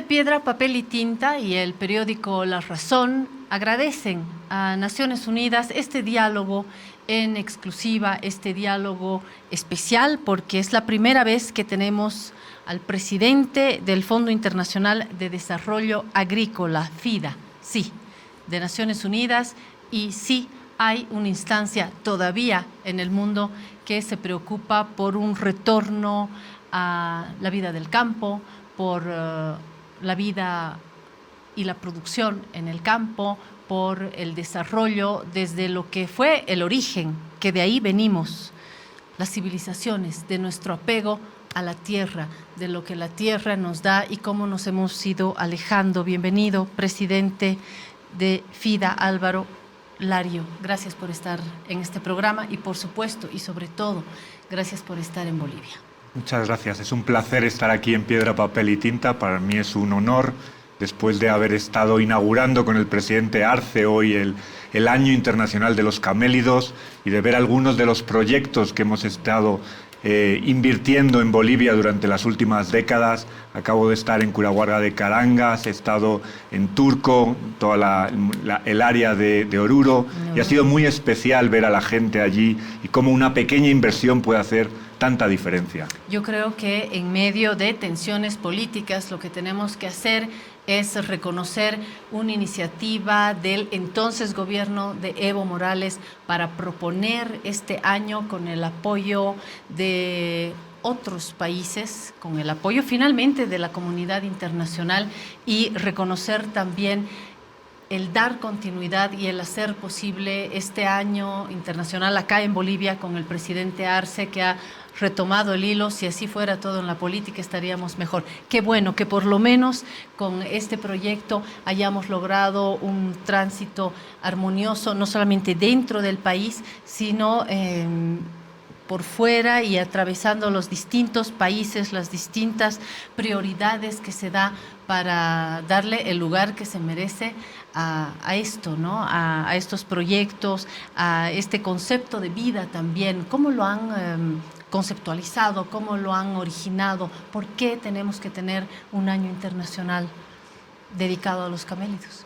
Piedra, Papel y Tinta y el periódico La Razón agradecen a Naciones Unidas este diálogo en exclusiva, este diálogo especial, porque es la primera vez que tenemos al presidente del Fondo Internacional de Desarrollo Agrícola, FIDA, sí, de Naciones Unidas, y sí hay una instancia todavía en el mundo que se preocupa por un retorno a la vida del campo, por la vida y la producción en el campo, por el desarrollo desde lo que fue el origen, que de ahí venimos, las civilizaciones, de nuestro apego a la tierra, de lo que la tierra nos da y cómo nos hemos ido alejando. Bienvenido, presidente de FIDA, Álvaro Lario. Gracias por estar en este programa y, por supuesto, y sobre todo, gracias por estar en Bolivia. Muchas gracias. Es un placer estar aquí en Piedra, Papel y Tinta. Para mí es un honor, después de haber estado inaugurando con el presidente Arce hoy el Año Internacional de los Camélidos y de ver algunos de los proyectos que hemos estado invirtiendo en Bolivia durante las últimas décadas. Acabo de estar en Curahuarga de Carangas, he estado en Turco, toda el área de Oruro, y ha sido muy especial ver a la gente allí y cómo una pequeña inversión puede hacer tanta diferencia. Yo creo que en medio de tensiones políticas lo que tenemos que hacer es reconocer una iniciativa del entonces gobierno de Evo Morales para proponer este año con el apoyo de otros países, con el apoyo finalmente de la comunidad internacional, y reconocer también el dar continuidad y el hacer posible este año internacional acá en Bolivia con el presidente Arce, que ha retomado el hilo. Si así fuera todo en la política estaríamos mejor. Qué bueno que por lo menos con este proyecto hayamos logrado un tránsito armonioso, no solamente dentro del país, sino por fuera y atravesando los distintos países, las distintas prioridades que se da para darle el lugar que se merece a esto, ¿no? A estos proyectos, a este concepto de vida también. ¿Cómo lo han conceptualizado? ¿Cómo lo han originado? ¿Por qué tenemos que tener un año internacional dedicado a los camélidos?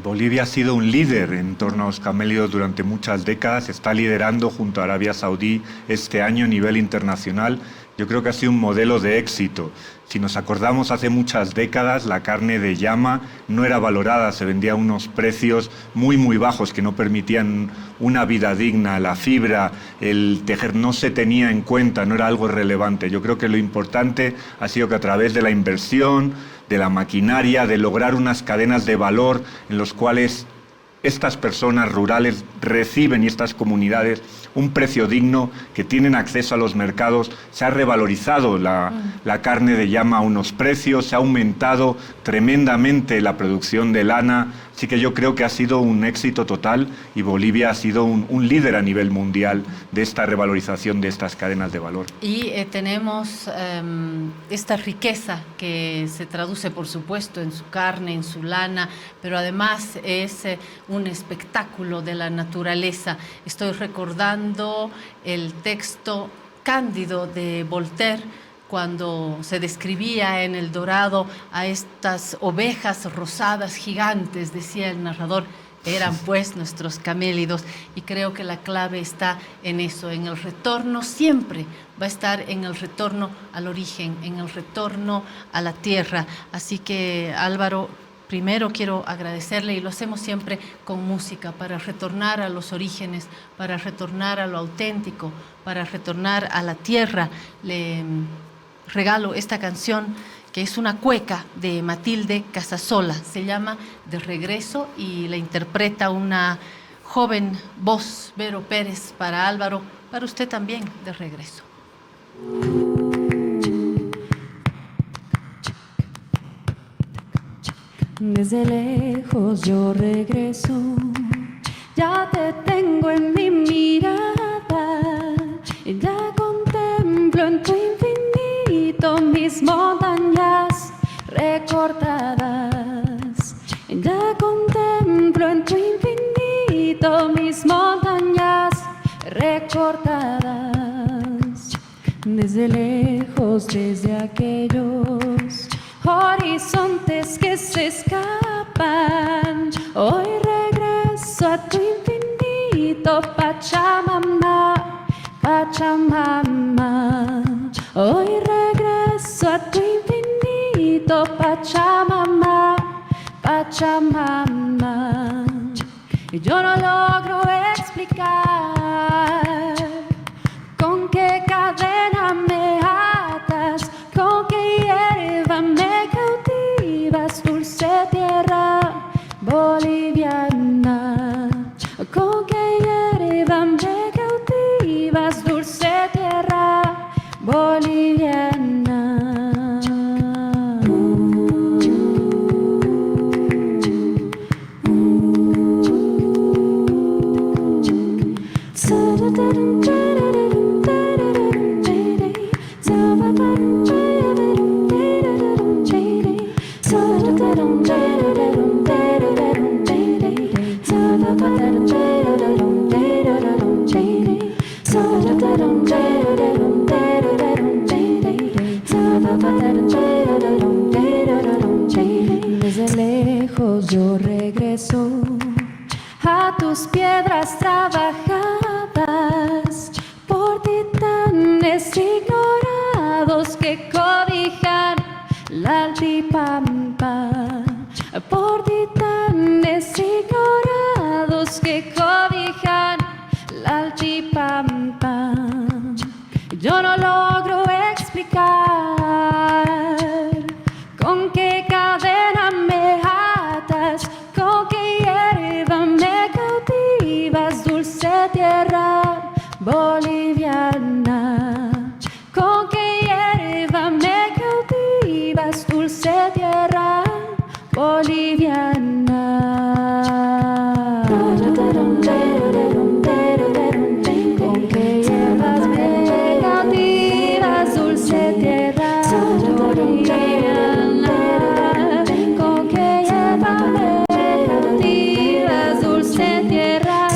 Bolivia ha sido un líder en torno a los camélidos durante muchas décadas, está liderando junto a Arabia Saudí este año a nivel internacional. Yo creo que ha sido un modelo de éxito. Si nos acordamos, hace muchas décadas la carne de llama no era valorada, se vendía a unos precios muy bajos que no permitían una vida digna. La fibra, el tejer no se tenía en cuenta, no era algo relevante. Yo creo que lo importante ha sido que a través de la inversión, de la maquinaria, de lograr unas cadenas de valor en los cuales estas personas rurales reciben, y estas comunidades, un precio digno, que tienen acceso a los mercados. Se ha revalorizado la carne de llama a unos precios, se ha aumentado tremendamente la producción de lana. Así que yo creo que ha sido un éxito total y Bolivia ha sido un líder a nivel mundial de esta revalorización de estas cadenas de valor. Y tenemos esta riqueza que se traduce, por supuesto, en su carne, en su lana, pero además es un espectáculo de la naturaleza. Estoy recordando el texto Cándido de Voltaire, cuando se describía en El Dorado a estas ovejas rosadas gigantes, decía el narrador, eran pues nuestros camélidos. Y creo que la clave está en eso, en el retorno, siempre va a estar en el retorno al origen, en el retorno a la tierra. Así que, Álvaro, primero quiero agradecerle, y lo hacemos siempre con música, para retornar a los orígenes, para retornar a lo auténtico, para retornar a la tierra. Le regalo esta canción, que es una cueca de Matilde Casasola, se llama De Regreso, y la interpreta una joven voz, Vero Pérez. Para Álvaro, para usted también, De Regreso. Desde lejos yo regreso, ya te tengo en mi mirada, ya contemplo en tu infinito mis montañas recortadas, ya contemplo en tu infinito mis montañas recortadas. Desde lejos, desde aquellos horizontes que se escapan. Hoy regreso a tu infinito, Pachamama, Pachamama. Hoy regreso a tu infinito, Pachamama, Pachamama. Y yo no logro explicar con qué cadena me atas, con qué hierba me cautivas, dulce tierra boliviana. Con qué hierba me cautivas, dulce tierra boliviana. Desde lejos yo regreso a tus piedras trabajadas por titanes ignorados que cobijan la altipampa, por titanes ignorados que cobijan la altipampa. Yo no logro explicar con qué cadena me atas, con qué hierba me cautivas, dulce tierra boliviana. Con qué hierba me cautivas, dulce tierra boliviana. Con qué hierbas me cautivas, dulce tierra boliviana. Con qué hierba me cautivas, dulce tierra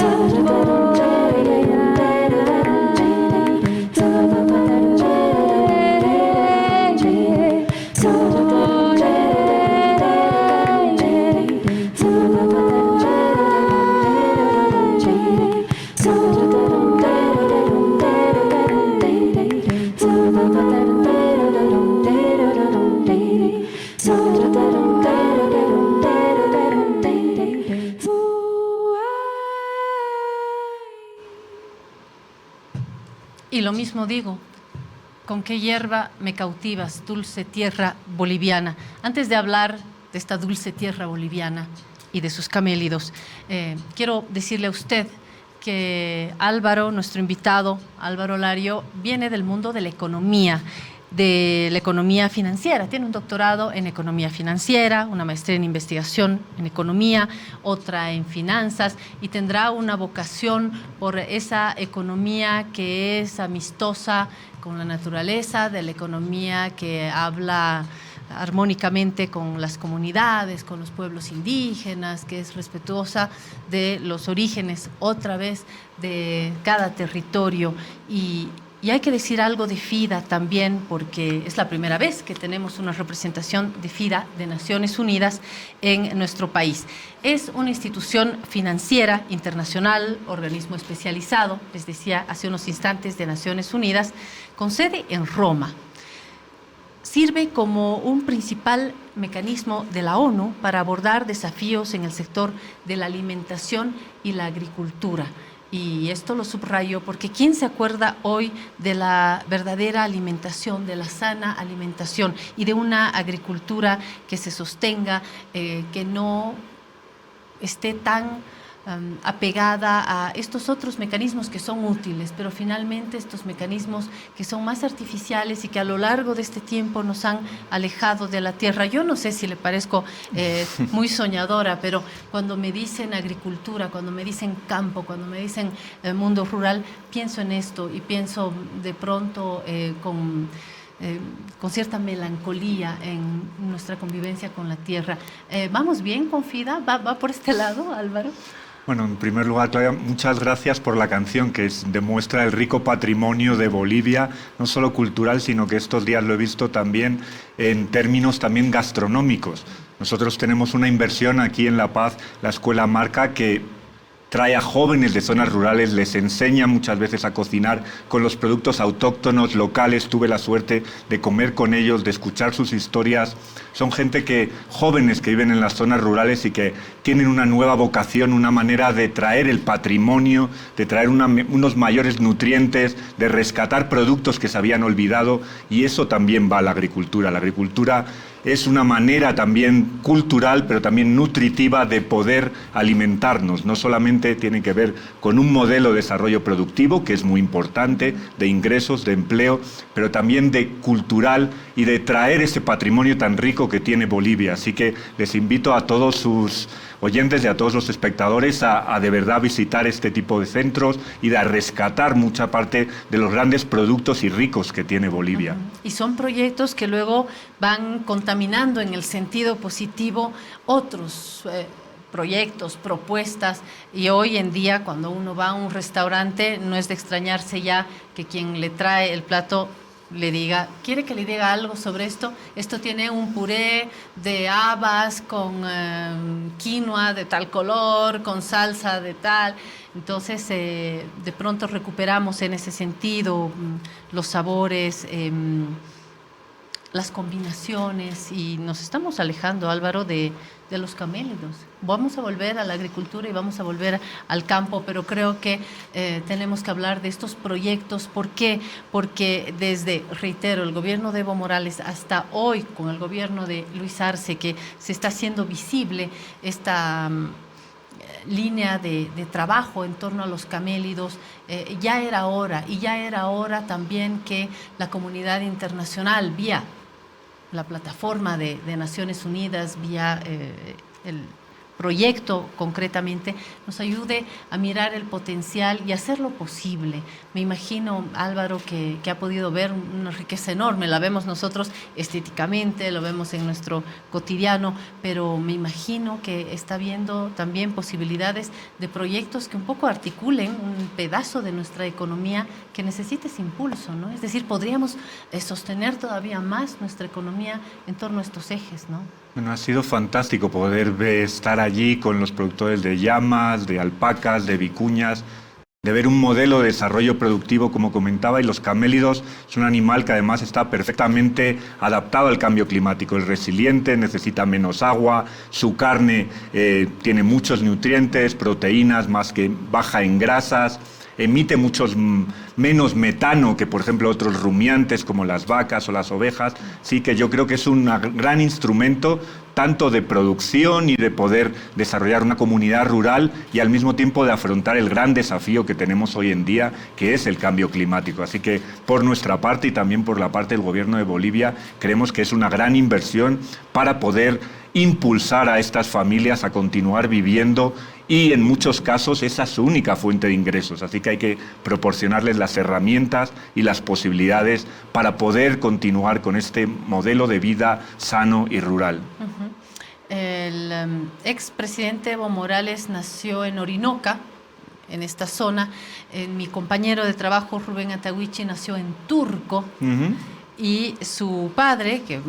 Y lo mismo digo, ¿con qué hierba me cautivas, dulce tierra boliviana? Antes de hablar de esta dulce tierra boliviana y de sus camélidos, quiero decirle a usted que Álvaro, nuestro invitado, Álvaro Lario, viene del mundo de la economía financiera. Tiene un doctorado en economía financiera, una maestría en investigación en economía, otra en finanzas, y tendrá una vocación por esa economía que es amistosa con la naturaleza, de la economía que habla armónicamente con las comunidades, con los pueblos indígenas, que es respetuosa de los orígenes, otra vez, de cada territorio. Y hay que decir algo de FIDA también, porque es la primera vez que tenemos una representación de FIDA, de Naciones Unidas, en nuestro país. Es una institución financiera internacional, organismo especializado, les decía hace unos instantes, de Naciones Unidas, con sede en Roma. Sirve como un principal mecanismo de la ONU para abordar desafíos en el sector de la alimentación y la agricultura. Y esto lo subrayo porque ¿quién se acuerda hoy de la verdadera alimentación, de la sana alimentación y de una agricultura que se sostenga, que no esté tan apegada a estos otros mecanismos que son útiles, pero finalmente estos mecanismos que son más artificiales y que a lo largo de este tiempo nos han alejado de la tierra? Yo no sé si le parezco muy soñadora, pero cuando me dicen agricultura, cuando me dicen campo, cuando me dicen mundo rural, pienso en esto y pienso de pronto con cierta melancolía en nuestra convivencia con la tierra. ¿Vamos bien con FIDA? ¿Va por este lado, Álvaro? Bueno, en primer lugar, Claudia, muchas gracias por la canción que demuestra el rico patrimonio de Bolivia, no solo cultural, sino que estos días lo he visto también en términos también gastronómicos. Nosotros tenemos una inversión aquí en La Paz, la Escuela Marca, que trae a jóvenes de zonas rurales, les enseña muchas veces a cocinar con los productos autóctonos, locales. Tuve la suerte de comer con ellos, de escuchar sus historias. Son jóvenes que viven en las zonas rurales y que tienen una nueva vocación, una manera de traer el patrimonio, de traer unos mayores nutrientes, de rescatar productos que se habían olvidado, y eso también va a la agricultura. La agricultura es una manera también cultural, pero también nutritiva de poder alimentarnos. No solamente tiene que ver con un modelo de desarrollo productivo, que es muy importante, de ingresos, de empleo, pero también de cultural y de traer ese patrimonio tan rico que tiene Bolivia. Así que les invito a todos sus oyentes y a todos los espectadores a de verdad visitar este tipo de centros y a rescatar mucha parte de los grandes productos y ricos que tiene Bolivia. Y son proyectos que luego van contaminando en el sentido positivo otros proyectos, propuestas, y hoy en día cuando uno va a un restaurante no es de extrañarse ya que quien le trae el plato le diga, ¿quiere que le diga algo sobre esto? Esto tiene un puré de habas con quinoa de tal color, con salsa de tal. Entonces, de pronto recuperamos en ese sentido los sabores, las combinaciones, y nos estamos alejando, Álvaro, de los camélidos. Vamos a volver a la agricultura y vamos a volver al campo, pero creo que tenemos que hablar de estos proyectos. ¿Por qué? Porque desde, reitero, el gobierno de Evo Morales hasta hoy, con el gobierno de Luis Arce, que se está haciendo visible esta línea de trabajo en torno a los camélidos, ya era hora, y ya era hora también que la comunidad internacional, vía la plataforma de Naciones Unidas, vía el proyecto concretamente, nos ayude a mirar el potencial y hacer lo posible. Me imagino, Álvaro, que ha podido ver una riqueza enorme. La vemos nosotros estéticamente, lo vemos en nuestro cotidiano, pero me imagino que está viendo también posibilidades de proyectos que un poco articulen un pedazo de nuestra economía que necesita ese impulso, ¿no? Es decir, podríamos sostener todavía más nuestra economía en torno a estos ejes, ¿no? Bueno, ha sido fantástico poder estar allí con los productores de llamas, de alpacas, de vicuñas, de ver un modelo de desarrollo productivo, como comentaba, y los camélidos es un animal que además está perfectamente adaptado al cambio climático, es resiliente, necesita menos agua, su carne tiene muchos nutrientes, proteínas, más que baja en grasas, emite muchos menos metano que, por ejemplo, otros rumiantes como las vacas o las ovejas. Sí que yo creo que es un gran instrumento tanto de producción y de poder desarrollar una comunidad rural y al mismo tiempo de afrontar el gran desafío que tenemos hoy en día, que es el cambio climático. Así que por nuestra parte y también por la parte del gobierno de Bolivia, creemos que es una gran inversión para poder impulsar a estas familias a continuar viviendo, y en muchos casos esa es su única fuente de ingresos. Así que hay que proporcionarles las herramientas y las posibilidades para poder continuar con este modelo de vida sano y rural. El expresidente Evo Morales nació en Orinoca, en esta zona. Mi compañero de trabajo, Rubén Atahuichi, nació en Turco. Y su padre, que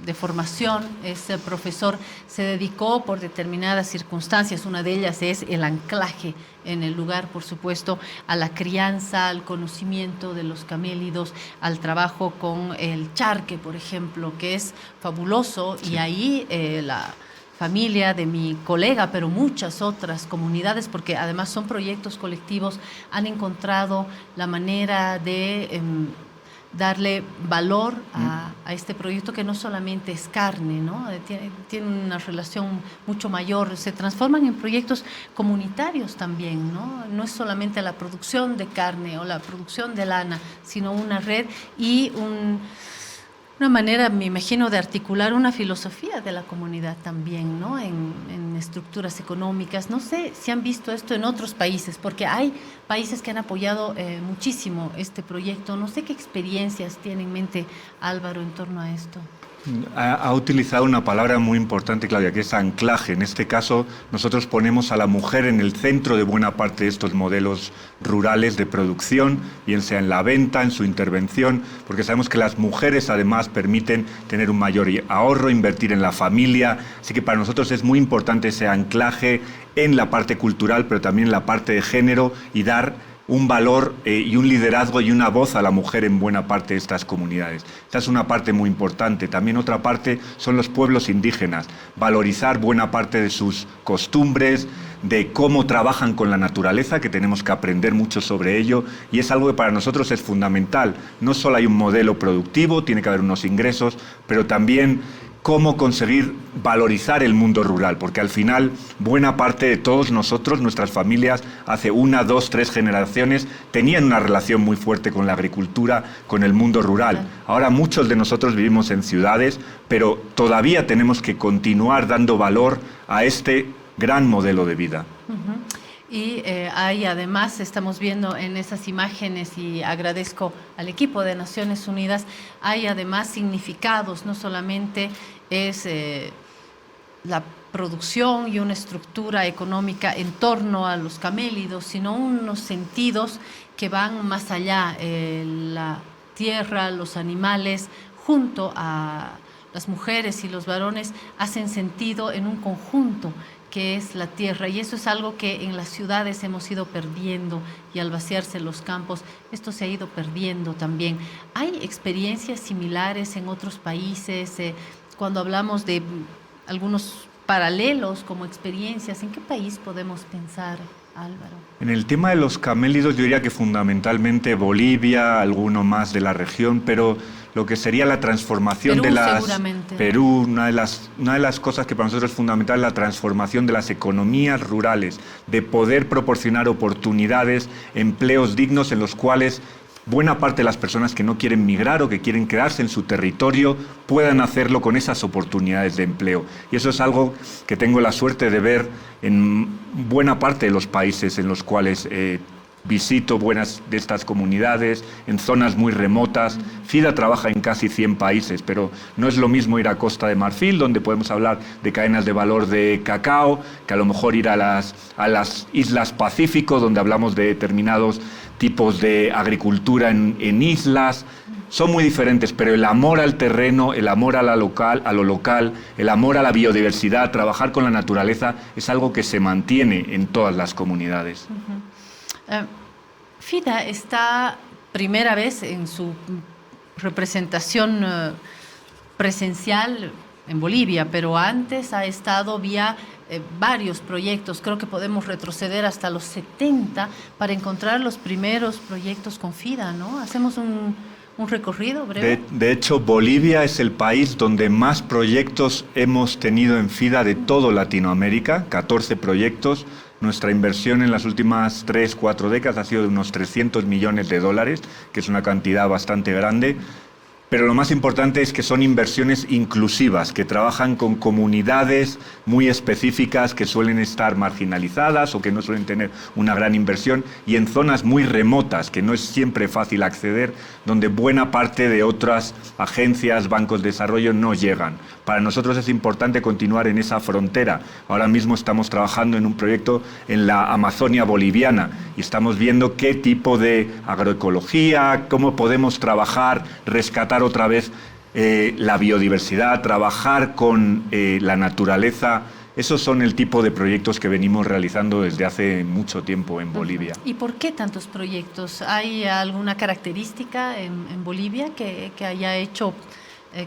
de formación es profesor, se dedicó por determinadas circunstancias, una de ellas es el anclaje en el lugar, por supuesto, a la crianza, al conocimiento de los camélidos, al trabajo con el charque, por ejemplo, que es fabuloso. Sí. Y ahí la familia de mi colega, pero muchas otras comunidades, porque además son proyectos colectivos, han encontrado la manera de darle valor a este proyecto, que no solamente es carne, ¿no? Tiene una relación mucho mayor, se transforman en proyectos comunitarios también, ¿no? No es solamente la producción de carne o la producción de lana, sino una red y una manera, me imagino, de articular una filosofía de la comunidad también, ¿no? En estructuras económicas. No sé si han visto esto en otros países, porque hay países que han apoyado muchísimo este proyecto. No sé qué experiencias tiene en mente Álvaro en torno a esto. Ha utilizado una palabra muy importante, Claudia, que es anclaje. En este caso, nosotros ponemos a la mujer en el centro de buena parte de estos modelos rurales de producción, bien sea en la venta, en su intervención, porque sabemos que las mujeres además permiten tener un mayor ahorro, invertir en la familia. Así que para nosotros es muy importante ese anclaje en la parte cultural, pero también en la parte de género, y dar un valor y un liderazgo y una voz a la mujer en buena parte de estas comunidades. Esta es una parte muy importante. También otra parte son los pueblos indígenas. Valorizar buena parte de sus costumbres, de cómo trabajan con la naturaleza, que tenemos que aprender mucho sobre ello, y es algo que para nosotros es fundamental. No solo hay un modelo productivo, tiene que haber unos ingresos, pero también cómo conseguir valorizar el mundo rural, porque al final buena parte de todos nosotros, nuestras familias, hace 1, 2, 3 generaciones tenían una relación muy fuerte con la agricultura, con el mundo rural. Ahora muchos de nosotros vivimos en ciudades, pero todavía tenemos que continuar dando valor a este gran modelo de vida. Y hay además, estamos viendo en esas imágenes, y agradezco al equipo de Naciones Unidas, hay además significados, no solamente es la producción y una estructura económica en torno a los camélidos, sino unos sentidos que van más allá, la tierra, los animales, junto a las mujeres y los varones, hacen sentido en un conjunto que es la tierra, y eso es algo que en las ciudades hemos ido perdiendo, y al vaciarse los campos, esto se ha ido perdiendo también. ¿Hay experiencias similares en otros países? Cuando hablamos de algunos paralelos como experiencias, ¿en qué país podemos pensar, Álvaro? En el tema de los camélidos yo diría que fundamentalmente Bolivia, alguno más de la región, pero lo que sería la transformación Perú, de las... seguramente. Perú, una de las cosas que para nosotros es fundamental es la transformación de las economías rurales, de poder proporcionar oportunidades, empleos dignos en los cuales buena parte de las personas que no quieren migrar o que quieren quedarse en su territorio puedan hacerlo con esas oportunidades de empleo. Y eso es algo que tengo la suerte de ver en buena parte de los países en los cuales visito buenas de estas comunidades, en zonas muy remotas. FIDA trabaja en casi 100 países, pero no es lo mismo ir a Costa de Marfil, donde podemos hablar de cadenas de valor de cacao, que a lo mejor ir a las Islas Pacífico, donde hablamos de determinados tipos de agricultura en islas. Son muy diferentes, pero el amor al terreno, el amor a lo local, el amor a la biodiversidad, trabajar con la naturaleza, es algo que se mantiene en todas las comunidades. FIDA está primera vez en su representación presencial en Bolivia, pero antes ha estado vía varios proyectos. Creo que podemos retroceder hasta los 70 para encontrar los primeros proyectos con FIDA, ¿no? Hacemos un recorrido breve. De hecho, Bolivia es el país donde más proyectos hemos tenido en FIDA de todo Latinoamérica, 14 proyectos. Nuestra inversión en las últimas 3, 4 décadas ha sido de unos $300 millones, que es una cantidad bastante grande. Pero lo más importante es que son inversiones inclusivas, que trabajan con comunidades muy específicas que suelen estar marginalizadas o que no suelen tener una gran inversión, y en zonas muy remotas, que no es siempre fácil acceder, donde buena parte de otras agencias, bancos de desarrollo no llegan. Para nosotros es importante continuar en esa frontera. Ahora mismo estamos trabajando en un proyecto en la Amazonia boliviana y estamos viendo qué tipo de agroecología, cómo podemos trabajar, rescatar otra vez la biodiversidad, trabajar con la naturaleza. Esos son el tipo de proyectos que venimos realizando desde hace mucho tiempo en Bolivia. ¿Y por qué tantos proyectos? ¿Hay alguna característica en Bolivia que haya hecho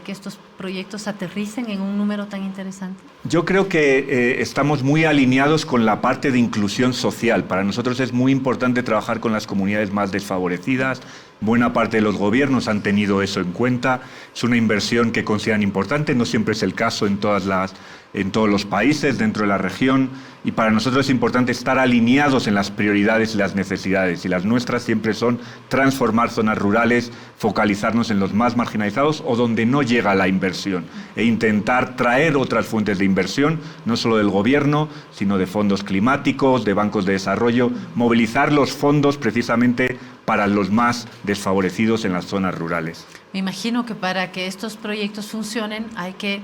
que estos proyectos aterricen en un número tan interesante? Yo creo que estamos muy alineados con la parte de inclusión social. Para nosotros es muy importante trabajar con las comunidades más desfavorecidas. Buena parte de los gobiernos han tenido eso en cuenta. Es una inversión que consideran importante, no siempre es el caso en todos los países dentro de la región, y para nosotros es importante estar alineados en las prioridades y las necesidades, y las nuestras siempre son transformar zonas rurales, focalizarnos en los más marginalizados o donde no llega la inversión, e intentar traer otras fuentes de inversión, no solo del gobierno, sino de fondos climáticos, de bancos de desarrollo, movilizar los fondos precisamente para los más desfavorecidos en las zonas rurales. Me imagino que para que estos proyectos funcionen hay que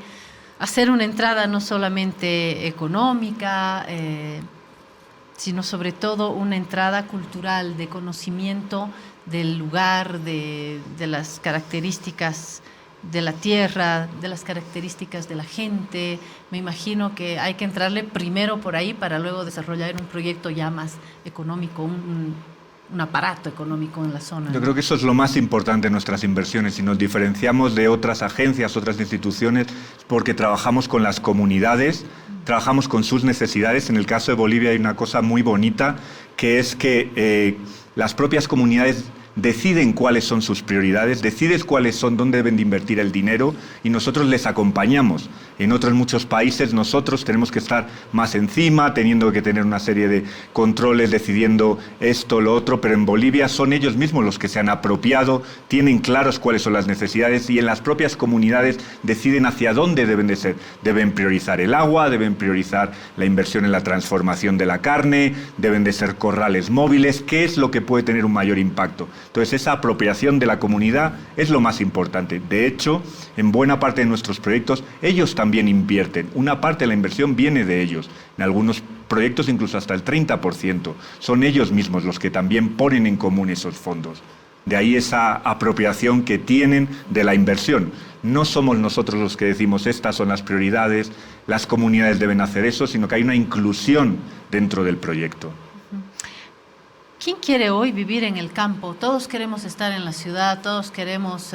hacer una entrada no solamente económica, sino sobre todo una entrada cultural de conocimiento del lugar, de las características de la tierra, de las características de la gente. Me imagino que hay que entrarle primero por ahí para luego desarrollar un proyecto ya más económico, un aparato económico en la zona. Yo creo que eso es lo más importante en nuestras inversiones. Si nos diferenciamos de otras agencias, otras instituciones, es porque trabajamos con las comunidades, trabajamos con sus necesidades. En el caso de Bolivia hay una cosa muy bonita, que es que las propias comunidades deciden cuáles son sus prioridades, deciden cuáles son, dónde deben de invertir el dinero, y nosotros les acompañamos. En otros muchos países nosotros tenemos que estar más encima, teniendo que tener una serie de controles, decidiendo esto, lo otro, pero en Bolivia son ellos mismos los que se han apropiado, tienen claros cuáles son las necesidades, y en las propias comunidades deciden hacia dónde deben de ser. Deben priorizar el agua, deben priorizar la inversión en la transformación de la carne, deben de ser corrales móviles. ¿Qué es lo que puede tener un mayor impacto? Entonces, esa apropiación de la comunidad es lo más importante. De hecho, en buena parte de nuestros proyectos, ellos también invierten. Una parte de la inversión viene de ellos. En algunos proyectos, incluso hasta el 30%. Son ellos mismos los que también ponen en común esos fondos. De ahí esa apropiación que tienen de la inversión. No somos nosotros los que decimos estas son las prioridades, las comunidades deben hacer eso, sino que hay una inclusión dentro del proyecto. ¿Quién quiere hoy vivir en el campo? Todos queremos estar en la ciudad, todos queremos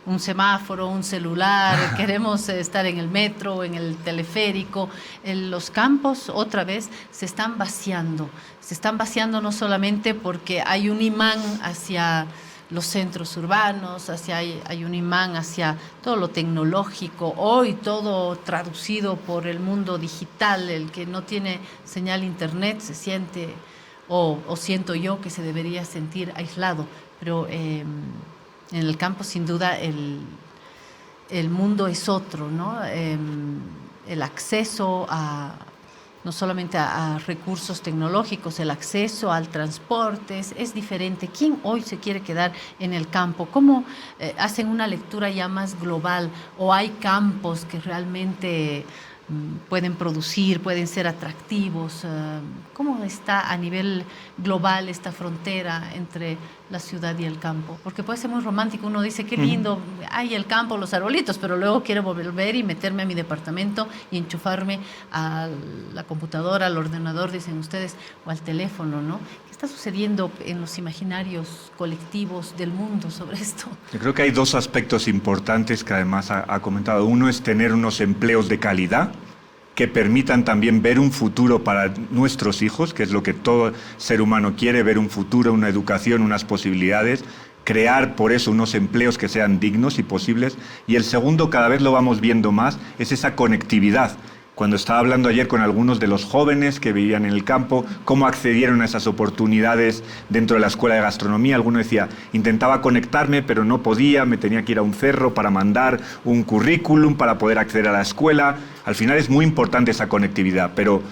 un semáforo, un celular, queremos estar en el metro, en el teleférico. Los campos, otra vez, se están vaciando. Se están vaciando no solamente porque hay un imán hacia los centros urbanos, hay un imán hacia todo lo tecnológico, hoy todo traducido por el mundo digital. El que no tiene señal internet se siente... O siento yo que se debería sentir aislado, pero en el campo sin duda el mundo es otro, ¿no? El acceso no solamente a recursos tecnológicos, el acceso al transporte es diferente. ¿Quién hoy se quiere quedar en el campo? ¿Cómo hacen una lectura ya más global? ¿O hay campos que realmente pueden producir, pueden ser atractivos? ¿Cómo está a nivel global esta frontera entre la ciudad y el campo? Porque puede ser muy romántico, uno dice, qué lindo, hay el campo, los arbolitos, pero luego quiero volver y meterme a mi departamento y enchufarme a la computadora, al ordenador, dicen ustedes, o al teléfono, ¿no? ¿Qué está sucediendo en los imaginarios colectivos del mundo sobre esto? Yo creo que hay dos aspectos importantes que además ha comentado. Uno es tener unos empleos de calidad que permitan también ver un futuro para nuestros hijos, que es lo que todo ser humano quiere, ver un futuro, una educación, unas posibilidades, crear por eso unos empleos que sean dignos y posibles. Y el segundo, cada vez lo vamos viendo más, es esa conectividad. Cuando estaba hablando ayer con algunos de los jóvenes que vivían en el campo, cómo accedieron a esas oportunidades dentro de la escuela de gastronomía, alguno decía, intentaba conectarme pero no podía, me tenía que ir a un cerro para mandar un currículum para poder acceder a la escuela. Al final es muy importante esa conectividad, pero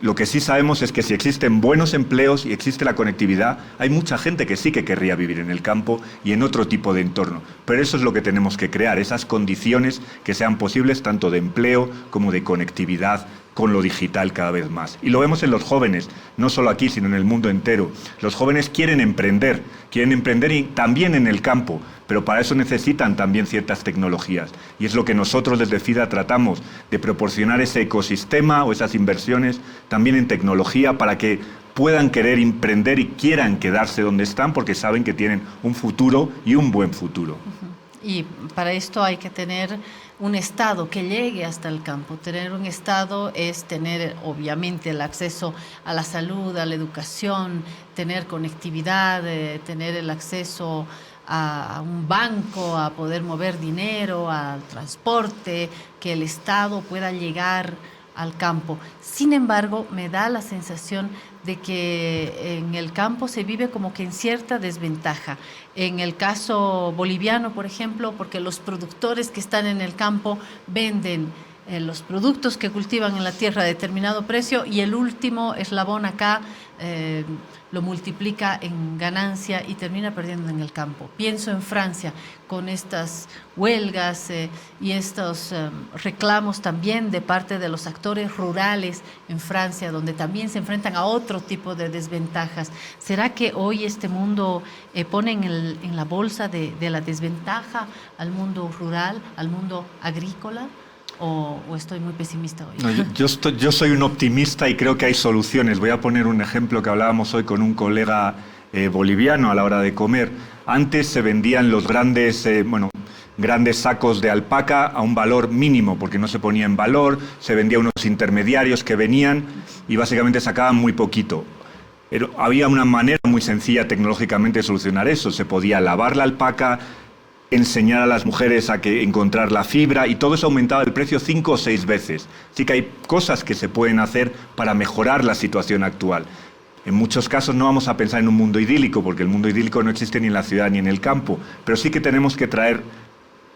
lo que sí sabemos es que si existen buenos empleos y existe la conectividad, hay mucha gente que sí que querría vivir en el campo y en otro tipo de entorno. Pero eso es lo que tenemos que crear, esas condiciones que sean posibles tanto de empleo como de conectividad con lo digital cada vez más. Y lo vemos en los jóvenes, no solo aquí, sino en el mundo entero. Los jóvenes quieren emprender y también en el campo, pero para eso necesitan también ciertas tecnologías. Y es lo que nosotros desde FIDA tratamos, de proporcionar ese ecosistema o esas inversiones también en tecnología para que puedan querer emprender y quieran quedarse donde están porque saben que tienen un futuro y un buen futuro. Y para esto hay que tener un Estado que llegue hasta el campo. Tener un Estado es tener, obviamente, el acceso a la salud, a la educación, tener conectividad, tener el acceso a un banco, a poder mover dinero, al transporte, que el Estado pueda llegar al campo. Sin embargo, me da la sensación de que en el campo se vive como que en cierta desventaja. En el caso boliviano, por ejemplo, porque los productores que están en el campo venden los productos que cultivan en la tierra a determinado precio y el último eslabón acá lo multiplica en ganancia y termina perdiendo en el campo. Pienso en Francia con estas huelgas y estos reclamos también de parte de los actores rurales en Francia, donde también se enfrentan a otro tipo de desventajas. ¿Será que hoy este mundo pone en la bolsa de la desventaja al mundo rural, al mundo agrícola? ¿O estoy muy pesimista hoy? No, yo soy un optimista y creo que hay soluciones. Voy a poner un ejemplo que hablábamos hoy con un colega boliviano a la hora de comer. Antes se vendían los grandes sacos de alpaca a un valor mínimo, porque no se ponía en valor, se vendía a unos intermediarios que venían y básicamente sacaban muy poquito. Pero había una manera muy sencilla tecnológicamente de solucionar eso. Se podía lavar la alpaca, enseñar a las mujeres a que encontrar la fibra y todo eso aumentaba el precio 5 o 6 veces. Así que hay cosas que se pueden hacer para mejorar la situación actual. En muchos casos no vamos a pensar en un mundo idílico, porque el mundo idílico no existe ni en la ciudad ni en el campo, pero sí que tenemos que traer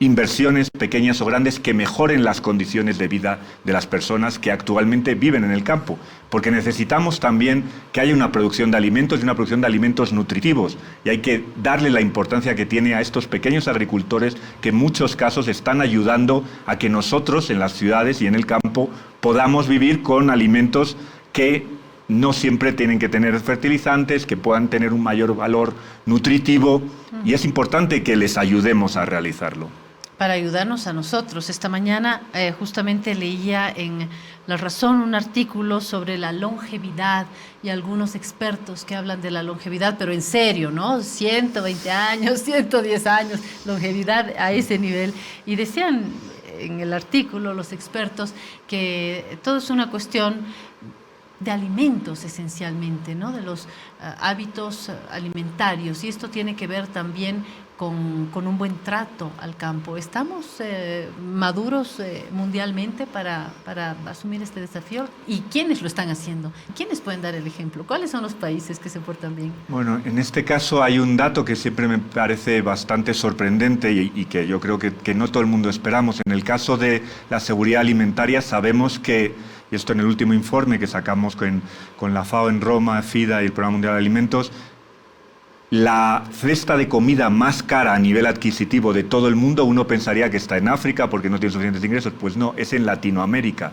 inversiones pequeñas o grandes que mejoren las condiciones de vida de las personas que actualmente viven en el campo, porque necesitamos también que haya una producción de alimentos y una producción de alimentos nutritivos, y hay que darle la importancia que tiene a estos pequeños agricultores que en muchos casos están ayudando a que nosotros en las ciudades y en el campo podamos vivir con alimentos que no siempre tienen que tener fertilizantes, que puedan tener un mayor valor nutritivo, y es importante que les ayudemos a realizarlo. Para ayudarnos a nosotros. Esta mañana justamente leía en La Razón un artículo sobre la longevidad y algunos expertos que hablan de la longevidad, pero en serio, ¿no? 120 años, 110 años, longevidad a ese nivel. Y decían en el artículo los expertos que todo es una cuestión de alimentos esencialmente, ¿no? De los hábitos alimentarios, y esto tiene que ver también con un buen trato al campo. ¿Estamos maduros mundialmente para asumir este desafío? ¿Y quiénes lo están haciendo? ¿Quiénes pueden dar el ejemplo? ¿Cuáles son los países que se portan bien? Bueno, en este caso hay un dato que siempre me parece bastante sorprendente y que yo creo que no todo el mundo esperamos. En el caso de la seguridad alimentaria sabemos que, y esto en el último informe que sacamos con la FAO en Roma, FIDA y el Programa Mundial de Alimentos, la cesta de comida más cara a nivel adquisitivo de todo el mundo, uno pensaría que está en África porque no tiene suficientes ingresos. Pues no, es en Latinoamérica.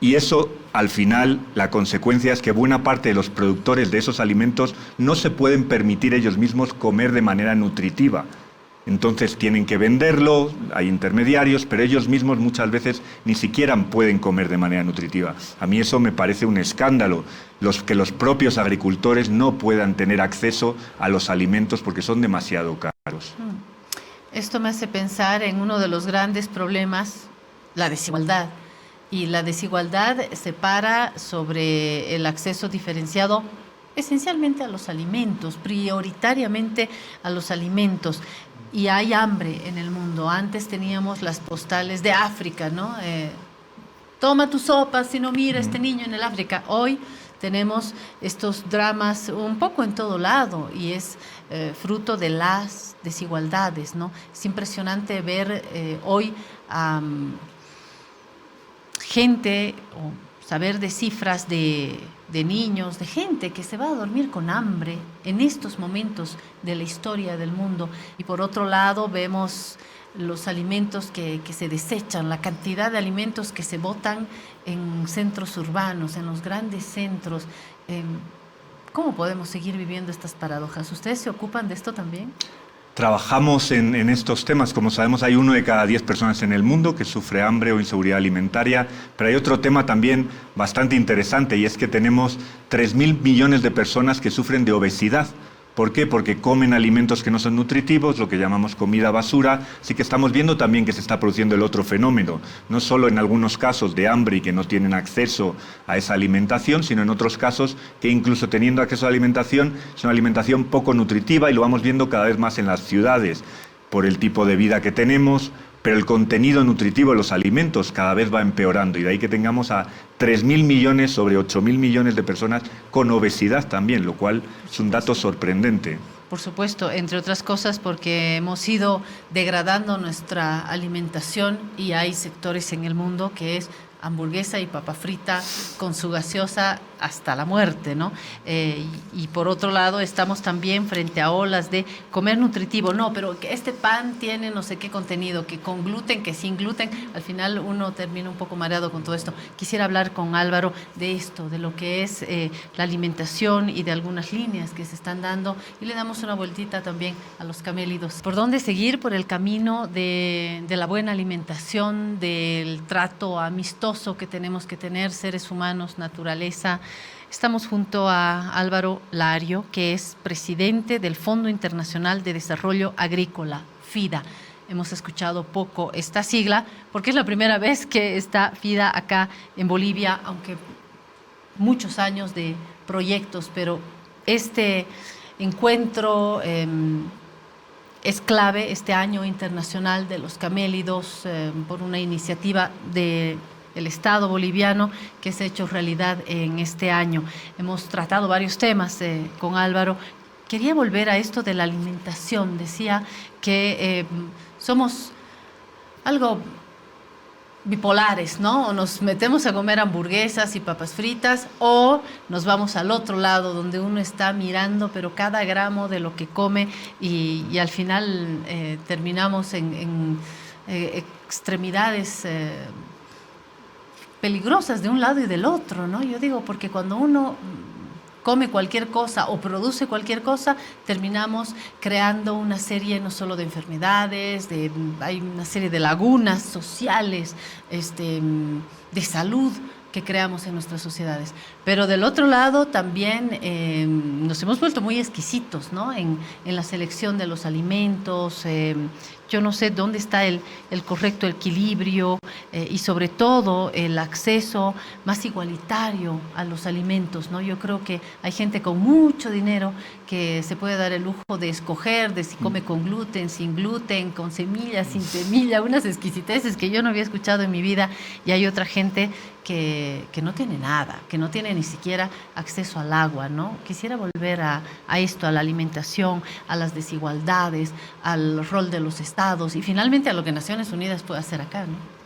Y eso, al final, la consecuencia es que buena parte de los productores de esos alimentos no se pueden permitir ellos mismos comer de manera nutritiva. Entonces tienen que venderlo, hay intermediarios, pero ellos mismos muchas veces ni siquiera pueden comer de manera nutritiva. A mí eso me parece un escándalo, que los propios agricultores no puedan tener acceso a los alimentos porque son demasiado caros. Esto me hace pensar en uno de los grandes problemas, la desigualdad. Y la desigualdad se para sobre el acceso diferenciado esencialmente a los alimentos, prioritariamente a los alimentos. Y hay hambre en el mundo. Antes teníamos las postales de África, ¿no? Toma tu sopa, si no mira este niño en el África. Hoy tenemos estos dramas un poco en todo lado y es fruto de las desigualdades, ¿no? Es impresionante ver hoy a gente o saber de cifras de niños, de gente que se va a dormir con hambre en estos momentos de la historia del mundo. Y por otro lado vemos los alimentos que se desechan, la cantidad de alimentos que se botan en centros urbanos, en los grandes centros. ¿Cómo podemos seguir viviendo estas paradojas? ¿Ustedes se ocupan de esto también? Trabajamos en estos temas. Como sabemos, hay 1 de cada 10 personas en el mundo que sufre hambre o inseguridad alimentaria, pero hay otro tema también bastante interesante y es que tenemos 3.000 millones de personas que sufren de obesidad. ¿Por qué? Porque comen alimentos que no son nutritivos, lo que llamamos comida basura. Así que estamos viendo también que se está produciendo el otro fenómeno, no solo en algunos casos de hambre y que no tienen acceso a esa alimentación, sino en otros casos que incluso teniendo acceso a alimentación, es una alimentación poco nutritiva y lo vamos viendo cada vez más en las ciudades por el tipo de vida que tenemos, pero el contenido nutritivo de los alimentos cada vez va empeorando y de ahí que tengamos a 3.000 millones sobre 8.000 millones de personas con obesidad también, lo cual es un dato sorprendente. por supuesto, entre otras cosas porque hemos ido degradando nuestra alimentación y hay sectores en el mundo que es hamburguesa y papa frita con su gaseosa hasta la muerte, ¿no? Y por otro lado estamos también frente a olas de comer nutritivo, no, pero que este pan tiene no sé qué contenido, que con gluten, que sin gluten, al final uno termina un poco mareado con todo esto. Quisiera hablar con Álvaro de esto, de lo que es la alimentación y de algunas líneas que se están dando y le damos una vueltita también a los camélidos. ¿Por dónde seguir? Por el camino de la buena alimentación, del trato amistoso que tenemos que tener, seres humanos, naturaleza. Estamos junto a Álvaro Lario, que es presidente del Fondo Internacional de Desarrollo Agrícola, FIDA. Hemos escuchado poco esta sigla, porque es la primera vez que está FIDA acá en Bolivia, aunque muchos años de proyectos, pero este encuentro es clave, este año internacional de los camélidos, por una iniciativa del Estado boliviano que se ha hecho realidad en este año. Hemos tratado varios temas con Álvaro. Quería volver a esto de la alimentación. Decía que somos algo bipolares, ¿no? O nos metemos a comer hamburguesas y papas fritas o nos vamos al otro lado donde uno está mirando pero cada gramo de lo que come y al final terminamos en extremidades peligrosas de un lado y del otro, ¿no? Yo digo, porque cuando uno come cualquier cosa o produce cualquier cosa, terminamos creando una serie no solo de enfermedades, hay una serie de lagunas sociales, de salud que creamos en nuestras sociedades. Pero del otro lado también nos hemos vuelto muy exquisitos, ¿no? En la selección de los alimentos. Yo no sé dónde está el correcto equilibrio y sobre todo el acceso más igualitario a los alimentos, ¿no? Yo creo que hay gente con mucho dinero que se puede dar el lujo de escoger de si come con gluten, sin gluten, con semilla, sin semilla, unas exquisiteces que yo no había escuchado en mi vida, y hay otra gente que no tiene nada, que no tiene ni siquiera acceso al agua, ¿no? Quisiera volver a esto, a la alimentación, a las desigualdades, al rol de los estados y finalmente a lo que Naciones Unidas puede hacer acá, ¿no?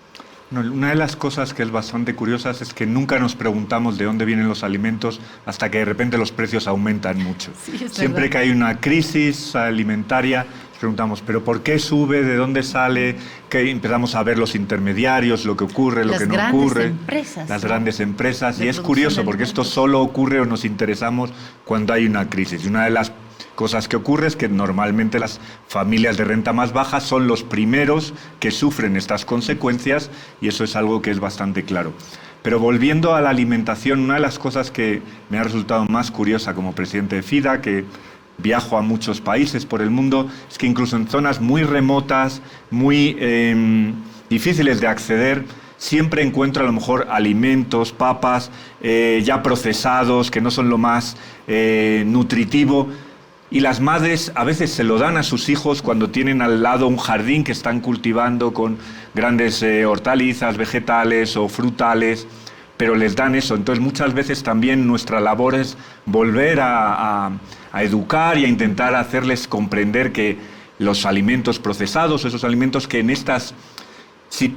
Una de las cosas que es bastante curiosas es que nunca nos preguntamos de dónde vienen los alimentos hasta que de repente los precios aumentan mucho. Sí, siempre que hay una crisis alimentaria, nos preguntamos, ¿pero por qué sube? ¿De dónde sale? Que empezamos a ver los intermediarios, lo que ocurre, lo que no ocurre. Empresas, las ¿no? grandes empresas. De y es curioso de porque esto alimentos. solo ocurre o nos interesamos cuando hay una crisis. Y una de las cosas que ocurre es que normalmente las familias de renta más baja son los primeros que sufren estas consecuencias y eso es algo que es bastante claro. Pero volviendo a la alimentación, una de las cosas que me ha resultado más curiosa como presidente de FIDA, que viajo a muchos países por el mundo, es que incluso en zonas muy remotas, muy difíciles de acceder, siempre encuentro a lo mejor alimentos, papas ya procesados, que no son lo más nutritivo. Y las madres a veces se lo dan a sus hijos cuando tienen al lado un jardín que están cultivando con grandes hortalizas, vegetales o frutales, pero les dan eso. Entonces muchas veces también nuestra labor es volver a educar y a intentar hacerles comprender que los alimentos procesados, esos alimentos que en estas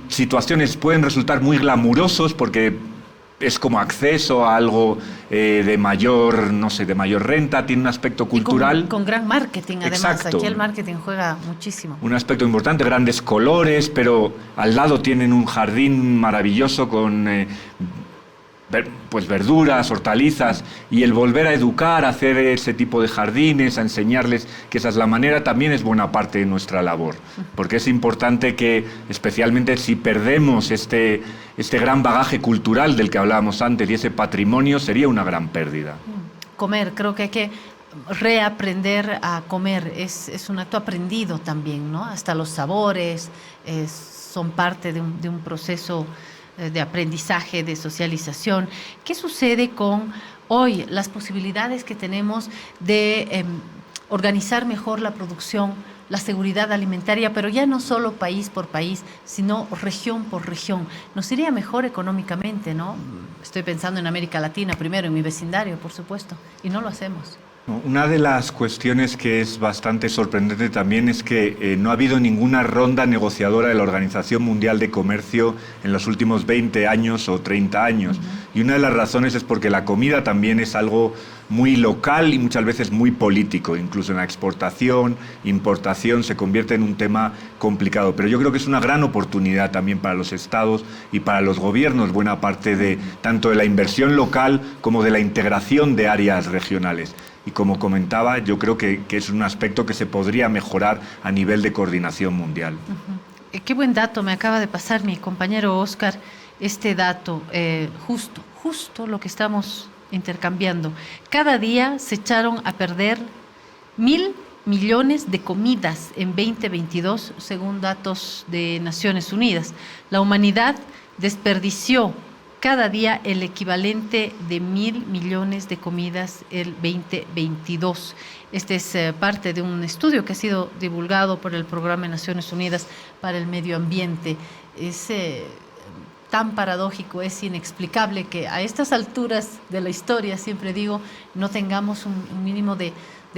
situaciones pueden resultar muy glamurosos porque es como acceso a algo de mayor, no sé, de mayor renta, tiene un aspecto cultural. Con gran marketing, además. Exacto. Aquí el marketing juega muchísimo. Un aspecto importante, grandes colores, pero al lado tienen un jardín maravilloso con pues verduras, hortalizas, y el volver a educar, a hacer ese tipo de jardines, a enseñarles que esa es la manera, también es buena parte de nuestra labor, porque es importante que, especialmente si perdemos este gran bagaje cultural del que hablábamos antes y ese patrimonio, sería una gran pérdida. Comer, creo que hay que reaprender a comer, es un acto aprendido también, ¿no? Hasta los sabores son parte de un proceso de aprendizaje, de socialización. ¿Qué sucede con hoy las posibilidades que tenemos de organizar mejor la producción, la seguridad alimentaria, pero ya no solo país por país, sino región por región? Nos iría mejor económicamente, ¿no? Estoy pensando en América Latina primero, en mi vecindario, por supuesto, y no lo hacemos. Una de las cuestiones que es bastante sorprendente también es que no ha habido ninguna ronda negociadora de la Organización Mundial de Comercio en los últimos 20 años o 30 años. Y una de las razones es porque la comida también es algo muy local y muchas veces muy político. Incluso en la exportación, importación, se convierte en un tema complicado. Pero yo creo que es una gran oportunidad también para los estados y para los gobiernos, buena parte de tanto de la inversión local como de la integración de áreas regionales. Y como comentaba, yo creo que es un aspecto que se podría mejorar a nivel de coordinación mundial. Qué buen dato me acaba de pasar mi compañero Oscar, este dato, justo lo que estamos intercambiando. Cada día se echaron a perder 1.000 millones de comidas en 2022, según datos de Naciones Unidas. La humanidad desperdició cada día el equivalente de 1.000 millones de comidas el 2022. Este es parte de un estudio que ha sido divulgado por el Programa de Naciones Unidas para el Medio Ambiente. Es tan paradójico, es inexplicable que a estas alturas de la historia, siempre digo, no tengamos un mínimo de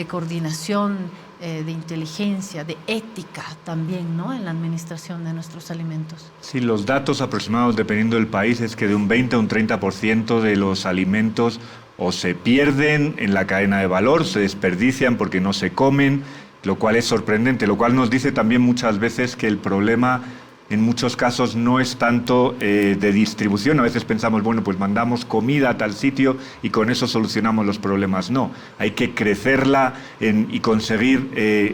coordinación, de inteligencia, de ética también, ¿no?, en la administración de nuestros alimentos. Sí, los datos aproximados, dependiendo del país, es que de un 20 a un 30% de los alimentos o se pierden en la cadena de valor, se desperdician porque no se comen, lo cual es sorprendente, lo cual nos dice también muchas veces que el problema en muchos casos no es tanto de distribución. A veces pensamos, bueno, pues mandamos comida a tal sitio y con eso solucionamos los problemas. No, hay que crecerla y conseguir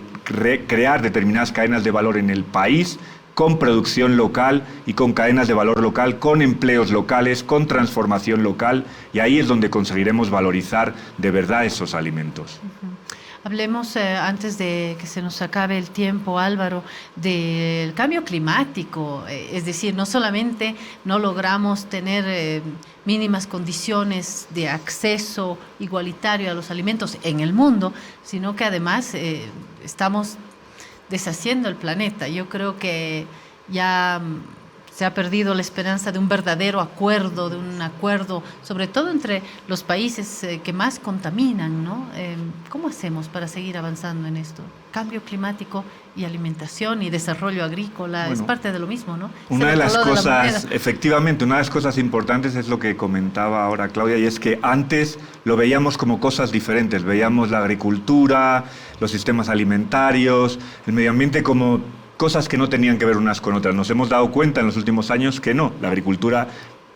crear determinadas cadenas de valor en el país, con producción local y con cadenas de valor local, con empleos locales, con transformación local, y ahí es donde conseguiremos valorizar de verdad esos alimentos. Hablemos, antes de que se nos acabe el tiempo, Álvaro, del cambio climático. Es decir, no solamente no logramos tener mínimas condiciones de acceso igualitario a los alimentos en el mundo, sino que además estamos deshaciendo el planeta. Yo creo que ya se ha perdido la esperanza de un verdadero acuerdo, sobre todo entre los países que más contaminan, ¿no? ¿Cómo hacemos para seguir avanzando en esto? Cambio climático y alimentación y desarrollo agrícola, es parte de lo mismo, ¿no? Una de las cosas, efectivamente, una de las cosas importantes es lo que comentaba ahora Claudia, y es que antes lo veíamos como cosas diferentes, veíamos la agricultura, los sistemas alimentarios, el medio ambiente como cosas que no tenían que ver unas con otras. Nos hemos dado cuenta en los últimos años que no, la agricultura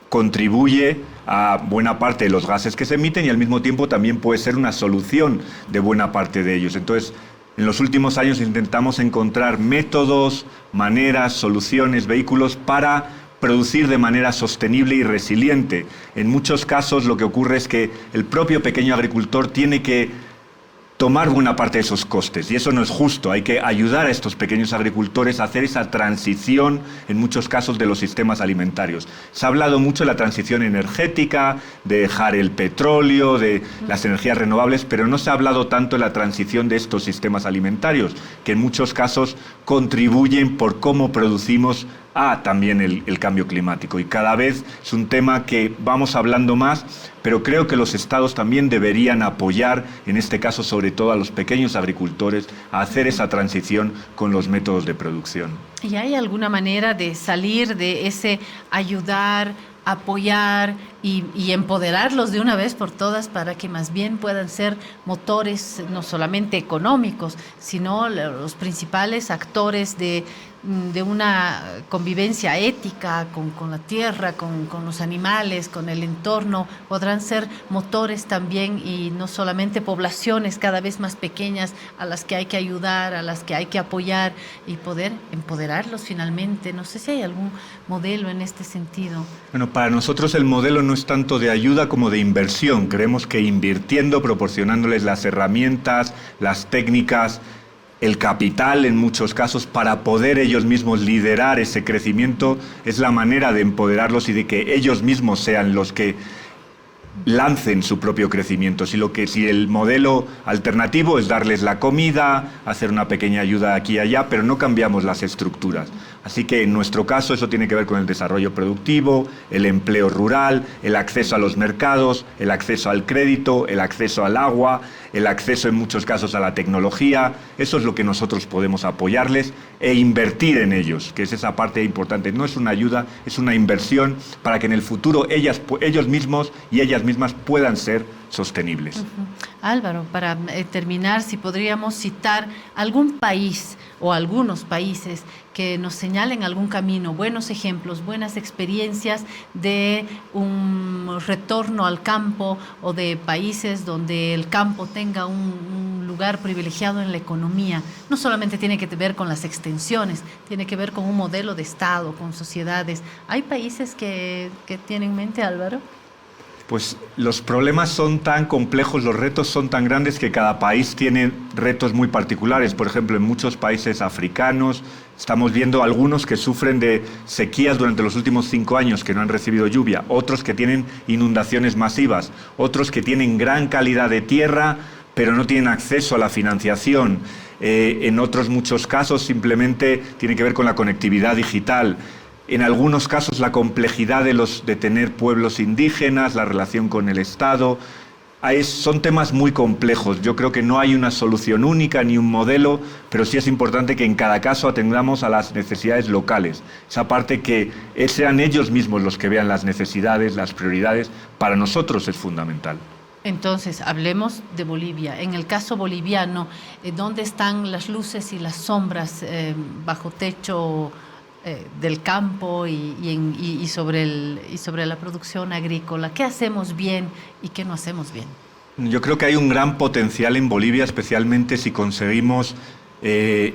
contribuye a buena parte de los gases que se emiten y al mismo tiempo también puede ser una solución de buena parte de ellos. Entonces, en los últimos años intentamos encontrar métodos, maneras, soluciones, vehículos para producir de manera sostenible y resiliente. En muchos casos lo que ocurre es que el propio pequeño agricultor tiene que tomar buena parte de esos costes, y eso no es justo. Hay que ayudar a estos pequeños agricultores a hacer esa transición, en muchos casos, de los sistemas alimentarios. Se ha hablado mucho de la transición energética, de dejar el petróleo, de las energías renovables, pero no se ha hablado tanto de la transición de estos sistemas alimentarios, que en muchos casos contribuyen por cómo producimos también el cambio climático. Y cada vez es un tema que vamos hablando más, pero creo que los estados también deberían apoyar, en este caso sobre todo a los pequeños agricultores, a hacer esa transición con los métodos de producción. ¿Y hay alguna manera de salir de ese ayudar, apoyar y empoderarlos de una vez por todas para que más bien puedan ser motores no solamente económicos, sino los principales actores de una convivencia ética con la tierra, con los animales, con el entorno? Podrán ser motores también, y no solamente poblaciones cada vez más pequeñas a las que hay que ayudar, a las que hay que apoyar y poder empoderarlos finalmente. No sé si hay algún modelo en este sentido. Bueno, para nosotros el modelo no es tanto de ayuda como de inversión. Creemos que invirtiendo, proporcionándoles las herramientas, las técnicas, el capital en muchos casos para poder ellos mismos liderar ese crecimiento, es la manera de empoderarlos y de que ellos mismos sean los que lancen su propio crecimiento. Si el modelo alternativo es darles la comida, hacer una pequeña ayuda aquí y allá, pero no cambiamos las estructuras. Así que en nuestro caso eso tiene que ver con el desarrollo productivo, el empleo rural, el acceso a los mercados, el acceso al crédito, el acceso al agua, el acceso en muchos casos a la tecnología. Eso es lo que nosotros podemos apoyarles e invertir en ellos, que es esa parte importante. No es una ayuda, es una inversión para que en el futuro ellos mismos y ellas mismas puedan ser sostenibles. Álvaro, para terminar, si podríamos citar algún país o algunos países que nos señalen algún camino, buenos ejemplos, buenas experiencias de un retorno al campo o de países donde el campo tenga un lugar privilegiado en la economía. No solamente tiene que ver con las extensiones, tiene que ver con un modelo de Estado, con sociedades. ¿Hay países que tienen en mente, Álvaro? Pues los problemas son tan complejos, los retos son tan grandes que cada país tiene retos muy particulares. Por ejemplo, en muchos países africanos estamos viendo algunos que sufren de sequías durante los últimos 5 años, que no han recibido lluvia, otros que tienen inundaciones masivas, otros que tienen gran calidad de tierra, pero no tienen acceso a la financiación. En otros muchos casos simplemente tiene que ver con la conectividad digital. En algunos casos la complejidad de tener pueblos indígenas, la relación con el Estado. Son temas muy complejos. Yo creo que no hay una solución única ni un modelo, pero sí es importante que en cada caso atendamos a las necesidades locales. Esa parte que sean ellos mismos los que vean las necesidades, las prioridades, para nosotros es fundamental. Entonces, hablemos de Bolivia. En el caso boliviano, ¿dónde están las luces y las sombras bajo techo del campo y sobre la producción agrícola? ¿Qué hacemos bien y qué no hacemos bien? Yo creo que hay un gran potencial en Bolivia, especialmente si conseguimos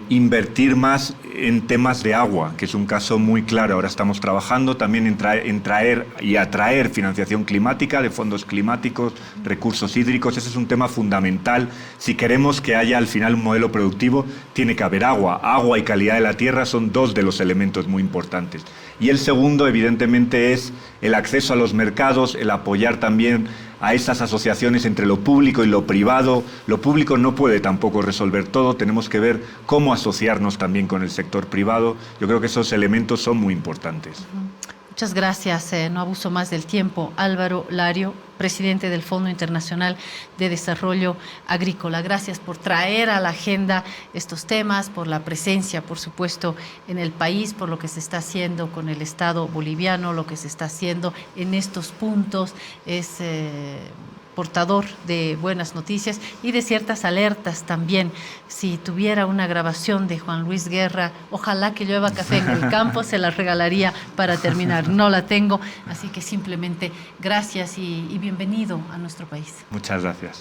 invertir más en temas de agua, que es un caso muy claro. Ahora estamos trabajando también en traer y atraer financiación climática de fondos climáticos, recursos hídricos. Ese es un tema fundamental. Si queremos que haya al final un modelo productivo, tiene que haber agua. Agua y calidad de la tierra son dos de los elementos muy importantes. Y el segundo, evidentemente, es el acceso a los mercados, el apoyar también a esas asociaciones entre lo público y lo privado. Lo público no puede tampoco resolver todo, tenemos que ver cómo asociarnos también con el sector privado. Yo creo que esos elementos son muy importantes. Muchas gracias, no abuso más del tiempo. Álvaro Lario, presidente del Fondo Internacional de Desarrollo Agrícola. Gracias por traer a la agenda estos temas, por la presencia, por supuesto, en el país, por lo que se está haciendo con el Estado boliviano, lo que se está haciendo en estos puntos. Es portador de buenas noticias y de ciertas alertas también. Si tuviera una grabación de Juan Luis Guerra, ojalá que llueva café en el campo, se la regalaría para terminar. No la tengo, así que simplemente gracias y bienvenido a nuestro país. Muchas gracias.